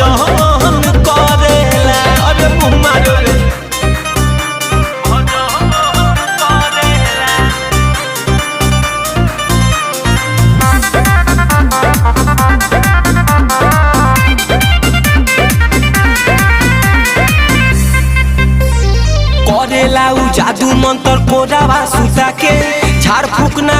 भजन करेला। अरे मुँह मारो रे करेला उ जादू मंत्र कोरावा सुता के झाड़ फूक ना